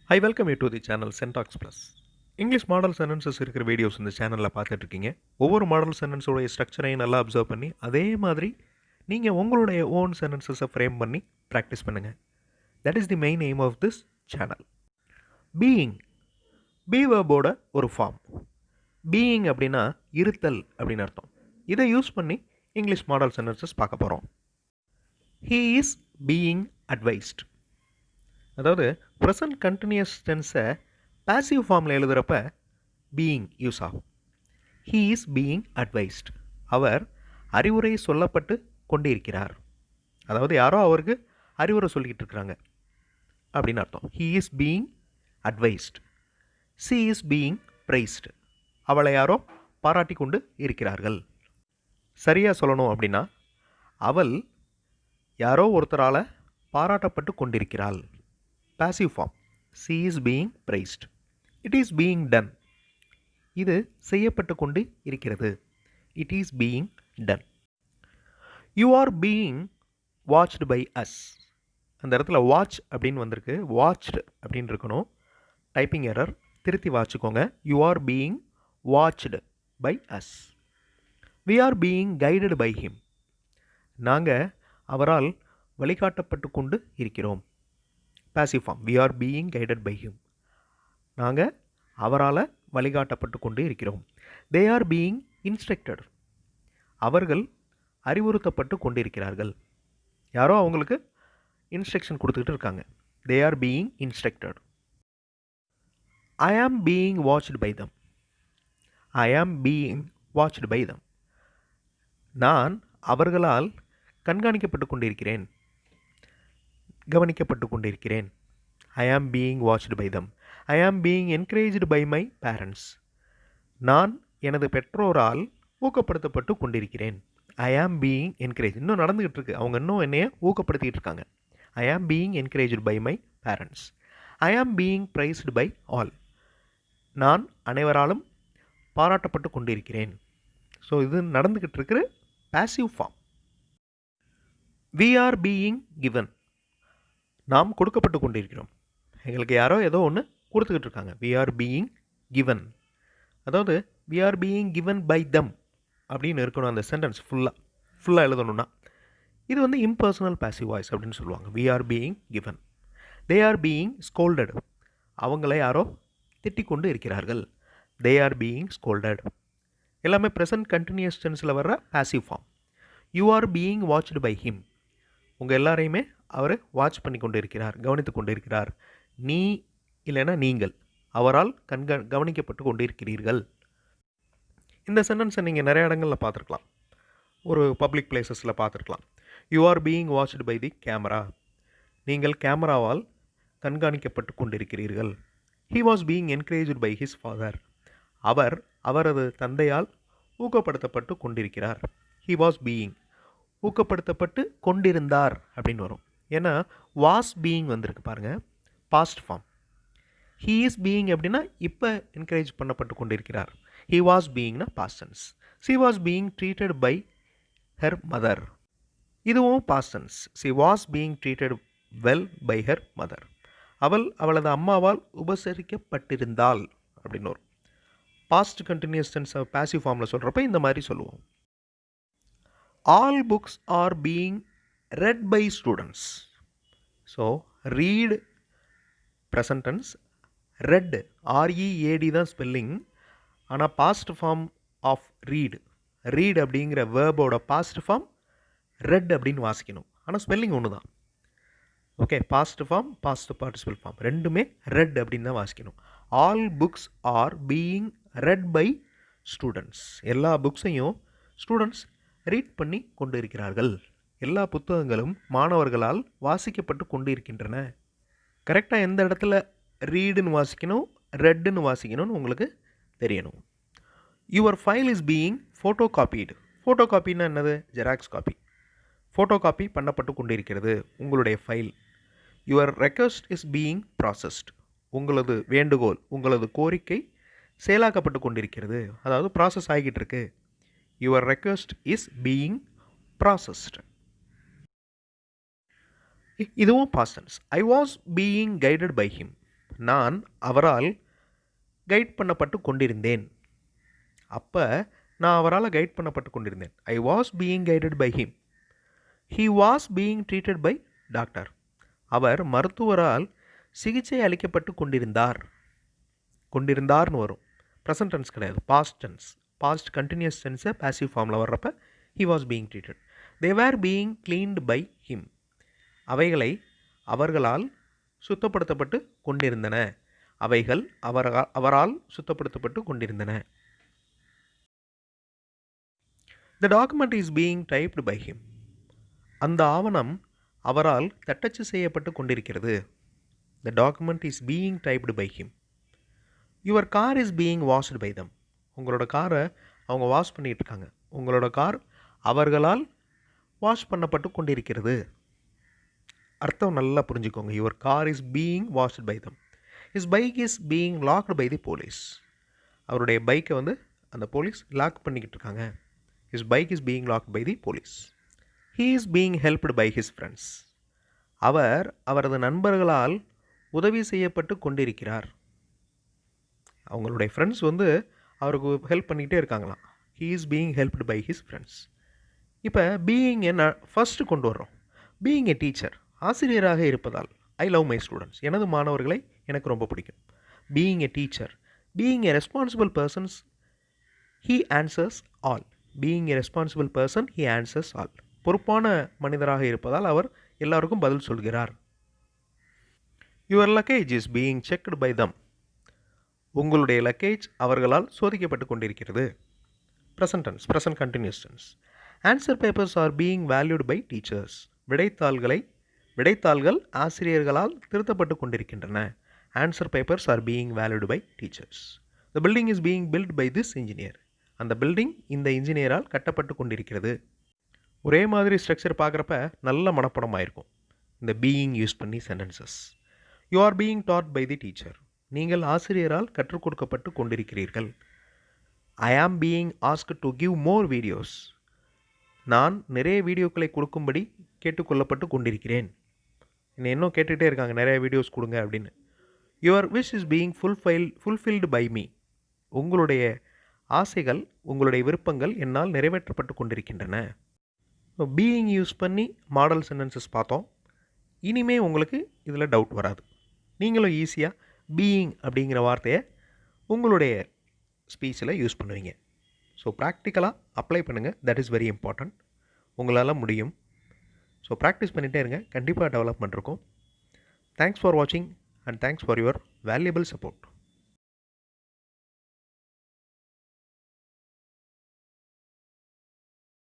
I welcome you to the channel Syntax Plus. English model sentences இருக்கிற videos இந்த சேனலில் பார்த்துட்டு இருக்கீங்க. ஒவ்வொரு மாடல் சென்டென்ஸோடைய ஸ்ட்ரக்சரையும் நல்லா அப்சர்வ் பண்ணி அதே மாதிரி நீங்கள் உங்களுடைய ஓன் சென்டென்சஸை ஃப்ரேம் பண்ணி ப்ராக்டிஸ் பண்ணுங்கள். That is the main aim of this channel. Being be வேர்போட ஒரு ஃபார்ம். பீயிங் அப்படின்னா இருத்தல் அப்படின்னு அர்த்தம். இதை யூஸ் பண்ணி இங்கிலீஷ் மாடல் சென்டென்சஸ் பார்க்க போகிறோம். He is being advised. அதாவது ப்ரெசன்ட் கண்டினியூஸ் டென்ஸை பாசிவ் ஃபார்மில் எழுதுகிறப்ப பீயிங் யூஸ் ஆகும். He is being advised. அவர் அறிவுரை சொல்லப்பட்டு கொண்டிருக்கிறார். அதாவது யாரோ அவருக்கு அறிவுரை சொல்லிக்கிட்டு இருக்கிறாங்க அப்படின்னு அர்த்தம். He is being advised. C is being priced. அவளை யாரோ பாராட்டி கொண்டு இருக்கிறார்கள். சரியாக சொல்லணும் அப்படின்னா அவள் யாரோ ஒருத்தரால் பாராட்டப்பட்டு கொண்டிருக்கிறாள். Passive form. She is being praised. It is being done. இது செய்யப்பட்டு கொண்டு இருக்கிறது. It is being done. You are being watched by us. அந்த இடத்துல வாட்ச் அப்படின்னு வந்திருக்கு, வாட்ச்டு அப்படின்னு இருக்கணும். டைப்பிங் எரர், திருத்தி வாட்சிக்கோங்க. You are being watched by us. We are being guided by him. நாங்கள் அவரால் வழிகாட்டப்பட்டு கொண்டு இருக்கிறோம். Passive form. We are being guided by him. நாங்கள் அவரால் வழிகாட்டப்பட்டு கொண்டு இருக்கிறோம். They are being instructed. அவர்கள் அறிவுறுத்தப்பட்டு கொண்டிருக்கிறார்கள். யாரோ அவங்களுக்கு இன்ஸ்ட்ரக்ஷன் கொடுத்துக்கிட்டு இருக்காங்க. They are being instructed. I am being watched by them. I am being watched by தம். நான் அவர்களால் கண்காணிக்கப்பட்டு கொண்டிருக்கிறேன், கவனிக்கப்பட்டு கொண்டிருக்கிறேன். I am being watched by them. I am being encouraged by my parents. நான் எனது பெற்றோரால் ஊக்கப்படுத்தப்பட்டு கொண்டிருக்கிறேன். I am being encourage. இன்னும் நடந்துக்கிட்டு இருக்கு, அவங்க இன்னும் என்னைய ஊக்கப்படுத்திக்கிட்டு இருக்காங்க. I am being encouraged by my parents. I am being priced by all. நான் அனைவராலும் பாராட்டப்பட்டு கொண்டிருக்கிறேன். ஸோ இது நடந்துக்கிட்டு இருக்கிற passive form. We are being given. நாம் கொடுக்கப்பட்டு கொண்டிருக்கிறோம். எங்களுக்கு யாரோ ஏதோ ஒன்று கொடுத்துக்கிட்டு இருக்காங்க. We are being given. அதாவது we are being given by them அப்படின்னு இருக்கணும் அந்த சென்டென்ஸ் ஃபுல்லாக எழுதணும்னா. இது வந்து இம்பர்சனல் பாசிவ் வாய்ஸ் அப்படின்னு சொல்லுவாங்க. We are being given. They are being scolded. அவங்கள யாரோ திட்டிக் கொண்டு இருக்கிறார்கள். They are being scolded. எல்லாமே ப்ரெசன்ட் கண்டினியூஸ் டென்ஸில் வர்ற passive form. You are being watched by him. உங்கள் எல்லாரையுமே அவர் வாட்ச் பண்ணி கொண்டு இருக்கிறார், கவனித்து கொண்டு இருக்கிறார். நீ இல்லைன்னா நீங்கள் அவரால் கவனிக்கப்பட்டு கொண்டு இருக்கிறீர்கள். இந்த சென்டென்ஸை நீங்கள் நிறைய இடங்களில் பார்த்துருக்கலாம். ஒரு பப்ளிக் பிளேசஸில் பார்த்துருக்கலாம். You are being watched by the camera. நீங்கள் கேமராவால் கண்காணிக்கப்பட்டு கொண்டிருக்கிறீர்கள். He was being encouraged by his father. அவர் அவரது தந்தையால் ஊக்கப்படுத்தப்பட்டு கொண்டிருக்கிறார். ஹி வாஸ் பீயிங் ஊக்கப்படுத்தப்பட்டு கொண்டிருந்தார் அப்படின்னு வரும். ஏன்னா வாஸ் பீயிங் வந்திருக்கு பாருங்கள், past form. He is being அப்படின்னா இப்போ என்கரேஜ் பண்ணப்பட்டு கொண்டிருக்கிறார். ஹீ வாஸ் பீயிங்னா past tense. She was being treated by her mother. இதுவும் past tense. She was being treated well by her mother. அவள் அவளது அம்மாவால் உபசரிக்கப்பட்டிருந்தாள் அப்படின்னு வரும். பாஸ்ட் கண்டினியூஸ் டென்ஸை பாசிவ் ஃபார்மில் சொல்கிறப்ப இந்த மாதிரி சொல்லுவோம். All books are being read by students. So read present tense, read R-E-A-D தான் ஸ்பெல்லிங். ஆனால் பாஸ்ட் ஃபார்ம் ஆஃப் ரீட் அப்படிங்கிற வேர்போட பாஸ்ட் ஃபார்ம் ரெட் அப்படின்னு வாசிக்கணும். ஆனால் ஸ்பெல்லிங் ஒன்று தான். Okay, past form past participle form ரெண்டுமே ரெட் அப்படின்னு தான் வாசிக்கணும். All books are being read by students. எல்லா புக்ஸையும் ஸ்டூடெண்ட்ஸ் ரீட் பண்ணி கொண்டு இருக்கிறார்கள். எல்லா புத்தகங்களும் மாணவர்களால் வாசிக்கப்பட்டு கொண்டு இருக்கின்றன. கரெக்டாக எந்த இடத்துல ரீடுன்னு வாசிக்கணும், ரெட்டுன்னு வாசிக்கணும்னு உங்களுக்கு தெரியணும். Your file is being photo copied. Photo காப்பின்னா என்னது? Xerox copy. ஃபோட்டோ காப்பி பண்ணப்பட்டு கொண்டிருக்கிறது உங்களுடைய file. Your request is being processed. உங்களது வேண்டுகோள், உங்களது கோரிக்கை செயலாக்கப்பட்டு கொண்டிருக்கிறது, அதாவது ப்ராசஸ் ஆகிட்டு இருக்கு. Your request is being processed. இதுவும் past tense. I was being guided by him. நான் அவரால் கைட் பண்ணப்பட்டு கொண்டிருந்தேன். அப்போ நான் அவரால் கைட் பண்ணப்பட்டு கொண்டிருந்தேன். I was being guided by him. He was being treated by doctor. அவர் மருத்துவரால் சிகிச்சை அளிக்கப்பட்டு கொண்டிருந்தார். கொண்டிருந்தார்னு வரும். ப்ரெசன்ட் டென்ஸ் கிடையாது, பாஸ்ட் டென்ஸ். பாஸ்ட் கண்டினியூஸ் டென்ஸை பாசிவ் ஃபார்மில் வர்றப்ப he was being treated. They were being cleaned by him. அவைகளை அவர்களால் சுத்தப்படுத்தப்பட்டு கொண்டிருந்தன. அவைகள் அவரால் சுத்தப்படுத்தப்பட்டு கொண்டிருந்தன. The document is being typed by him. அந்த ஆவணம் அவரால் தட்டச்சு செய்யப்பட்டு கொண்டிருக்கிறது. The document is being typed by him. Your car is being washed by them. உங்களோட காரை அவங்க வாஷ் பண்ணிட்டு இருக்காங்க. உங்களோட கார் அவர்களால் வாஷ் பண்ணப்பட்டு கொண்டிருக்கிறது. அர்த்தம் நல்லா புரிஞ்சுக்கோங்க. Your car is being washed by them. His bike is being locked by the police. அவருடைய பைக்கை வந்து அந்த போலீஸ் லாக் பண்ணிக்கிட்டு இருக்காங்க. His bike is being locked by the police. He is being helped by his friends. அவர் அவரது நண்பர்களால் உதவி செய்யப்பட்டு கொண்டிருக்கிறார். அவங்களுடைய ஃப்ரெண்ட்ஸ் வந்து அவருக்கு ஹெல்ப் பண்ணிக்கிட்டே இருக்காங்களாம். He is being helped by his friends. இப்போ பீயிங் என்ன ஃபஸ்ட்டு கொண்டு வர்றோம். பீயிங் எ டீச்சர், ஆசிரியராக இருப்பதால். ஐ லவ் மை ஸ்டூடெண்ட்ஸ், எனது மாணவர்களை எனக்கு ரொம்ப பிடிக்கும். Being a teacher, being a responsible persons, he answers all. Being a responsible person, he answers all. பொறுப்பான மனிதராக இருப்பதால் அவர் எல்லாருக்கும் பதில் சொல்கிறார். Your luggage is being checked by them. உங்களுடைய லக்கேஜ் அவர்களால் சோதிக்கப்பட்டு கொண்டிருக்கிறது. Present tense, present continuous tense. Answer papers are being valued by teachers. விடைத்தாள்கள் ஆசிரியர்களால் திருத்தப்பட்டு கொண்டிருக்கின்றன. Answer papers are being valued by teachers. The building is being built by this engineer. அந்த building இந்த இன்ஜினியரால் கட்டப்பட்டு கொண்டிருக்கிறது. ஒரே மாதிரி ஸ்ட்ரக்சர் பார்க்குறப்ப நல்ல மனப்படமாக இருக்கும் இந்த பீயிங் யூஸ் பண்ணி sentences. You are being taught by the teacher. நீங்கள் ஆசிரியரால் கற்றுக் கொடுக்கப்பட்டு கொண்டிருக்கிறீர்கள். I am being asked to give more videos. நான் நிறைய வீடியோக்களை கொடுக்கும்படி கேட்டுக்கொள்ளப்பட்டு கொண்டிருக்கிறேன். என்னை இன்னும் கேட்டுகிட்டே இருக்காங்க, நிறைய வீடியோஸ் கொடுங்க அப்படின்னு. Your wish is being fulfilled by me. உங்களுடைய ஆசைகள், உங்களுடைய விருப்பங்கள் என்னால் நிறைவேற்றப்பட்டு கொண்டிருக்கின்றன. பீயிங் யூஸ் பண்ணி மாடல் சென்டென்சஸ் பார்த்தோம். இனிமே உங்களுக்கு இதில் டவுட் வராது. நீங்களும் ஈஸியாக பீயிங் அப்படிங்கிற வார்த்தையை உங்களுடைய ஸ்பீச்சில் யூஸ் பண்ணுவீங்க. ஸோ ப்ராக்டிக்கலாக அப்ளை பண்ணுங்கள். That is very important. உங்களால் முடியும். ஸோ ப்ராக்டிஸ் பண்ணிகிட்டே இருங்க. கண்டிப்பாக டெவலப்மெண்ட் இருக்கும். தேங்க்ஸ் ஃபார் வாட்சிங் and thanks for your valuable support.